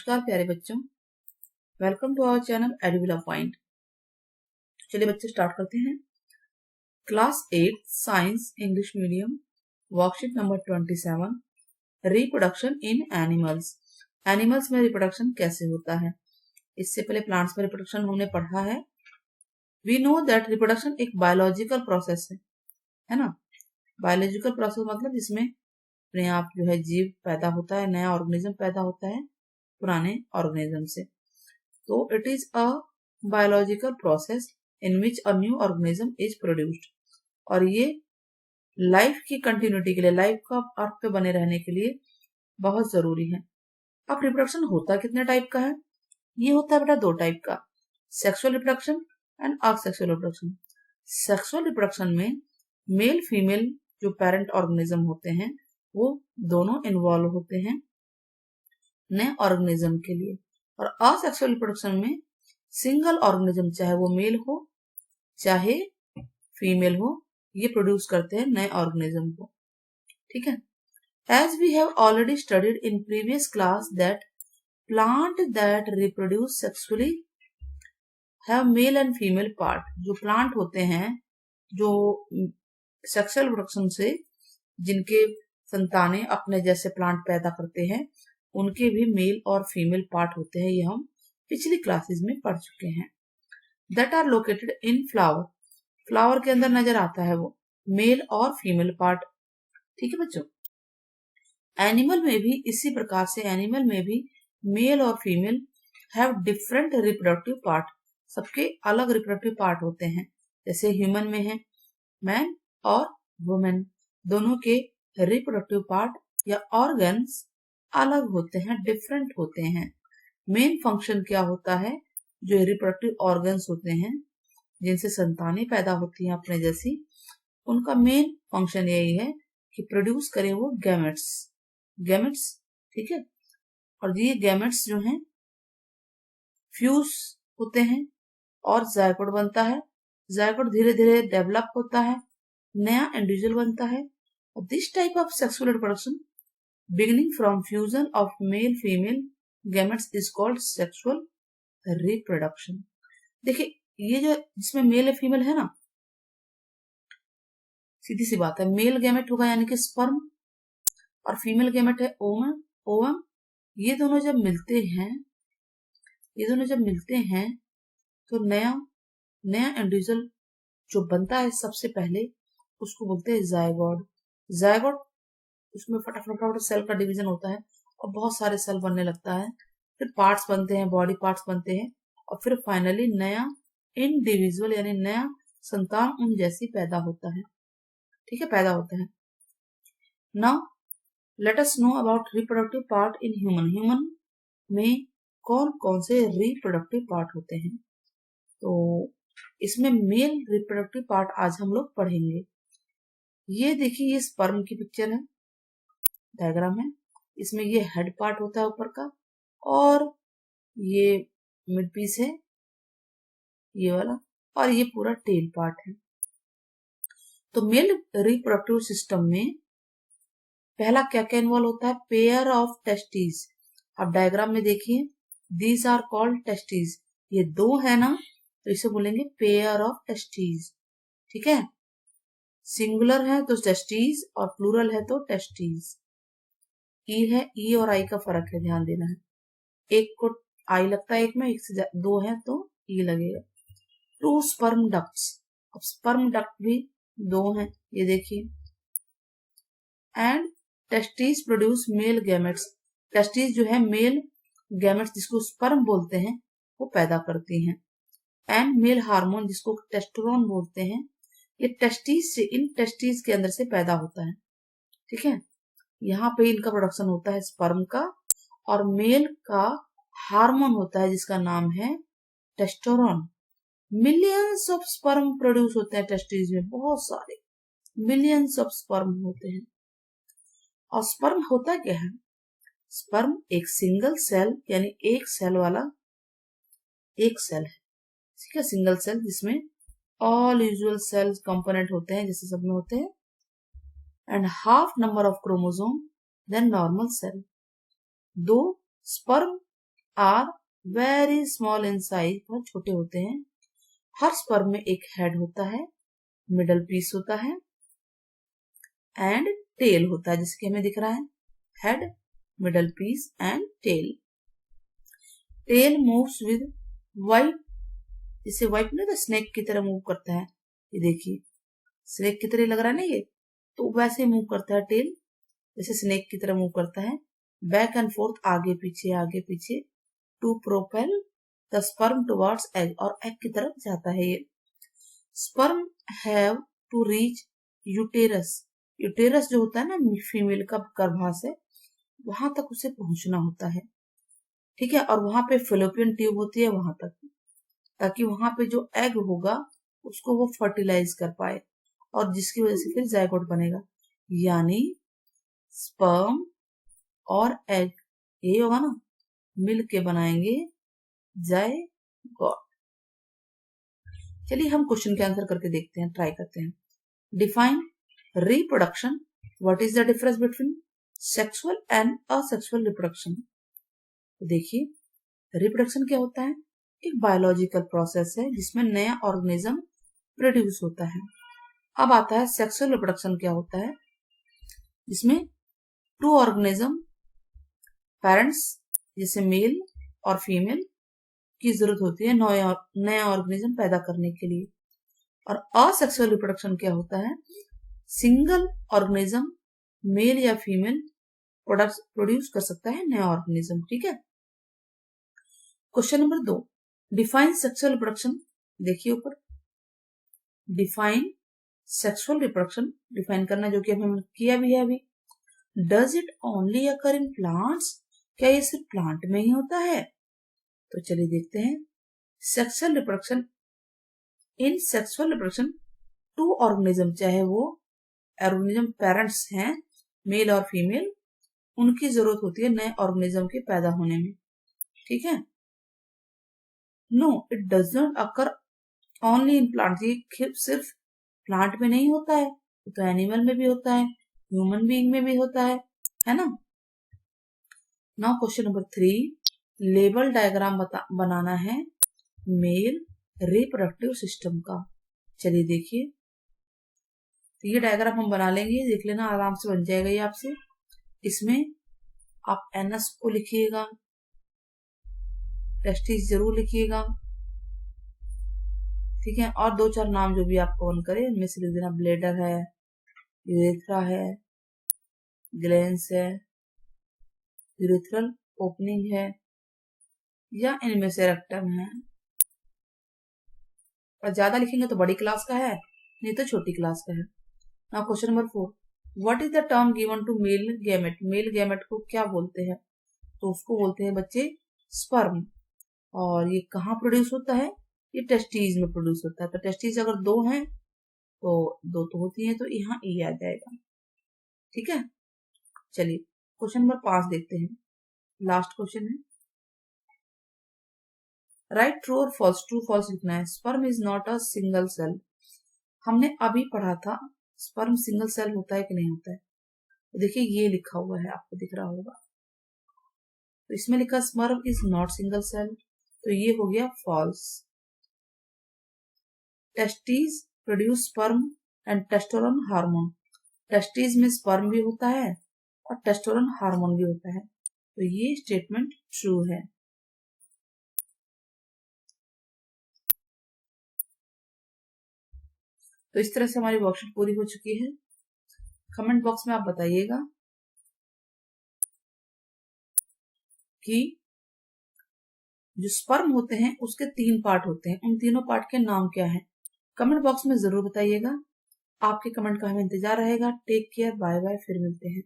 नमस्कार प्यारे बच्चों, welcome to our channel Eduvila point. चलिए बच्चे स्टार्ट करते हैं। Class 8 science English medium worksheet number 27 reproduction in animals. Animals में रिप्रोडक्शन कैसे होता है। इससे पहले प्लांट्स में रिप्रोडक्शन हमने पढ़ा है। वी नो दैट रिप्रोडक्शन एक बायोलॉजिकल प्रोसेस है ना। बायोलॉजिकल प्रोसेस मतलब जिसमें अपने आप जो है जीव पैदा होता है, नया ऑर्गेनिज्म पैदा होता है पुराने ऑर्गेनिज्म से। तो it is a biological process in which a new organism is produced. और ये लाइफ की कंटिन्यूटी के लिए, लाइफ का अर्थ पे बने रहने के लिए बहुत जरूरी है। अब रिप्रोडक्शन होता कितने टाइप का है? ये होता है बेटा दो टाइप का, sexual reproduction and asexual reproduction. Sexual reproduction में मेल फीमेल जो पेरेंट ऑर्गेनिज्म होते हैं वो दोनों इन्वॉल्व होते हैं नए ऑर्गेनिज्म के लिए। और असेक्सुअल रिप्रोडक्शन में सिंगल ऑर्गेनिज्म, चाहे वो मेल हो चाहे फीमेल हो, ये प्रोड्यूस करते हैं नए ऑर्गेनिज्म को। ठीक है। As we have already studied in previous class that plant that reproduce sexually have male and female part. जो प्लांट होते हैं जो सेक्सुअल रिप्रोडक्शन से जिनके संतानें अपने जैसे प्लांट पैदा करते हैं उनके भी मेल और फीमेल पार्ट होते हैं। ये हम पिछली क्लासेस में पढ़ चुके हैं। That are located in flower. Flower के अंदर नजर आता है वो मेल और फीमेल पार्ट। ठीक है बच्चों। एनिमल में भी इसी प्रकार से, एनिमल में भी मेल और female have different reproductive part. सबके अलग रिप्रोडक्टिव पार्ट होते हैं। जैसे ह्यूमन में है मैन और वुमेन, दोनों के रिप्रोडक्टिव पार्ट या ऑर्गन्स अलग होते हैं, डिफरेंट होते हैं। मेन फंक्शन क्या होता है? जो रिप्रोडक्टिव ऑर्गन्स होते हैं जिनसे संतानें पैदा होती हैं अपने जैसी, उनका मेन फंक्शन यही है कि प्रोड्यूस करें वो गैमेट्स। ठीक है। और ये गैमेट्स जो हैं फ्यूज होते हैं और जायगोट बनता है। जायगोट धीरे धीरे डेवलप होता है, नया इंडिविजुअल बनता है। और this type of sexual reproduction beginning from fusion of male female gametes is called sexual reproduction। देखिए ये जो जिसमें मेल या फीमेल है ना, सीधी सी बात है, मेल गैमेट होगा यानी कि स्पर्म और फीमेल गैमेट है ओवम। ये दोनों जब मिलते हैं तो नया इंडिविजुअल जो बनता है सबसे पहले उसको बोलते हैं जायगोट। उसमें फटाफट सेल का डिवीजन होता है और बहुत सारे सेल बनने लगता है, फिर पार्ट्स बनते हैं, बॉडी पार्ट्स बनते हैं और फिर फाइनली नया इंडिविजुअल यानी नया संतान उन जैसी पैदा होता है। ठीक है, पैदा होता है। Now let us know about reproductive part in human में कौन कौन से रिप्रोडक्टिव पार्ट होते हैं। तो इसमें मेल रिप्रोडक्टिव पार्ट आज हम लोग पढ़ेंगे। ये देखिए, ये स्पर्म की पिक्चर है, डायग्राम है। इसमें ये हेड पार्ट होता है ऊपर का और ये मिड पीस है ये वाला, और ये पूरा टेल पार्ट है। तो मेल रिप्रोडक्टिव सिस्टम में पहला क्या क्या इन्वॉल्व होता है? Pair of testis. अब डायग्राम में देखिए, दीज आर कॉल्ड टेस्टिस। ये दो है ना तो इसे बोलेंगे पेयर ऑफ टेस्टिस। ठीक है, सिंगुलर है तो टेस्टिस और प्लूरल है तो टेस्टिस। ई है, ई और आई का फर्क है, ध्यान देना है। एक को आई लगता है, एक में एक से दो है तो ई लगेगा। Two sperm ducts. अब स्पर्म डक्ट भी दो हैं, ये देखिए। And testis produce male gametes. Testis जो है मेल गैमेट्स जिसको स्पर्म बोलते हैं वो पैदा करती हैं। एंड मेल हार्मोन जिसको टेस्टोस्टेरोन बोलते हैं, ये टेस्टिस से, इन टेस्टिस के अंदर से पैदा होता है। ठीक है, यहाँ पे इनका प्रोडक्शन होता है स्पर्म का, और मेल का हार्मोन होता है जिसका नाम है testosterone. Millions of sperm produce होते हैं टेस्टिस में, बहुत सारे मिलियंस ऑफ स्पर्म होते हैं। और स्पर्म होता क्या है? स्पर्म एक सिंगल सेल यानी एक सेल वाला एक सेल है। ठीक है, सिंगल सेल जिसमें ऑल यूजुअल सेल कंपोनेंट होते हैं जैसे सब में होते हैं, and half number of chromosome than normal cell. दो sperm are very small in size, बहुत छोटे होते हैं। हर स्पर्म में एक हेड होता है, मिडल पीस होता है एंड टेल होता है, जिसके हमें दिख रहा है head, middle piece and tail. Tail moves with white, जिसे वाइट ना तो स्नेक की तरह मूव करता है, ये देखिए स्नेक की तरह लग रहा है ना ये, तो वैसे मूव करता है टेल, जैसे स्नेक की तरह मूव करता है। बैक एंड फोर्थ, आगे पीछे to propel the sperm towards egg, और एग की तरफ जाता है ये। Sperm have to reach uterus, uterus जो होता है ना फीमेल का गर्भाशय, वहां तक उसे पहुंचना होता है, ठीक है। और वहां पे फेलोपियन ट्यूब होती है वहां तक, ताकि वहां पे जो एग होगा उसको वो फर्टिलाइज कर पाए, और जिसकी वजह से फिर जायगोट बनेगा, यानी स्पर्म और एग ये होगा ना, मिल के बनाएंगे जायगोट। चलिए हम क्वेश्चन के आंसर करके देखते हैं, ट्राई करते हैं। Define reproduction, what is the difference between sexual and asexual reproduction. तो देखिए रिप्रोडक्शन क्या होता है, एक बायोलॉजिकल प्रोसेस है जिसमें नया ऑर्गेनिज्म प्रोड्यूस होता है। अब आता है सेक्सुअल रिप्रोडक्शन, क्या होता है जिसमें टू ऑर्गेनिज्म, पेरेंट्स जैसे मेल और फीमेल की जरूरत होती है नया ऑर्गेनिज्म पैदा करने के लिए। और असेक्सुअल रिप्रोडक्शन क्या होता है, सिंगल ऑर्गेनिज्म मेल या फीमेल प्रोड्यूस कर सकता है नया ऑर्गेनिज्म, ठीक है। Question number 2, define sexual reproduction. देखिए ऊपर डिफाइन सेक्सुअल रिप्रोडक्शन, डिफाइन करना जो कि हमने किया भी है अभी। Does it only occur in plants, क्या ये सिर्फ प्लांट में ही होता है। तो चलिए देखते हैं। Sexual reproduction, in sexual reproduction two organism, चाहे वो ऑर्गेनिज्म पेरेंट्स हैं मेल और फीमेल, उनकी जरूरत होती है नए ऑर्गेनिज्म के पैदा होने में, ठीक है। No it does not occur only in plant, ये सिर्फ प्लांट में नहीं होता है, तो एनिमल में भी होता है, ह्यूमन बीइंग में भी होता है ना। Now question number 3, label diagram बनाना है मेल रिप्रोडक्टिव सिस्टम का। चलिए देखिए, तो ये डायग्राम हम बना लेंगे, देख लेना आराम से बन जाएगा ये आपसे। इसमें आप एनएस को लिखिएगा, टेस्टिस जरूर लिखिएगा, ठीक है। और 2-4 नाम जो भी आपको मन करे उनमें से लिख देना, ब्लेडर है, यूरेथ्रा है, ग्लैंस है, यूरेथ्रल ओपनिंग है, या इनमें से रेक्टम है। और ज्यादा लिखेंगे तो बड़ी क्लास का है, नहीं तो छोटी क्लास का है। Now question number 4, what is the term given to male gamete. Male gamete को क्या बोलते हैं, तो उसको बोलते हैं बच्चे स्पर्म। और ये कहाँ प्रोड्यूस होता है, ये टेस्टीज में प्रोड्यूस होता है। तो टेस्टीज अगर 2 हैं तो 2 तो होती है, तो यहाँ ई आ जाएगा, ठीक है। चलिए क्वेश्चन नंबर 5 देखते हैं, लास्ट क्वेश्चन है। राइट ट्रू और फॉल्स, ट्रू फॉल्स लिखना है। Sperm is not a single cell, हमने अभी पढ़ा था स्पर्म सिंगल सेल होता है कि नहीं होता है। तो देखिए ये लिखा हुआ है, आपको दिख रहा होगा, तो इसमें लिखा sperm is not single cell, तो ये हो गया false. Testes produce sperm and testosterone hormone, testes में स्पर्म भी होता है और टेस्टोस्टेरोन हार्मोन भी होता है, तो ये स्टेटमेंट ट्रू है। तो इस तरह से हमारी वर्कशीट पूरी हो चुकी है। कमेंट बॉक्स में आप बताइएगा कि जो स्पर्म होते हैं उसके 3 पार्ट होते हैं, उन तीनों पार्ट के नाम क्या है। कमेंट बॉक्स में जरूर बताइएगा, आपके कमेंट का हमें इंतजार रहेगा। टेक केयर, बाय बाय, फिर मिलते हैं।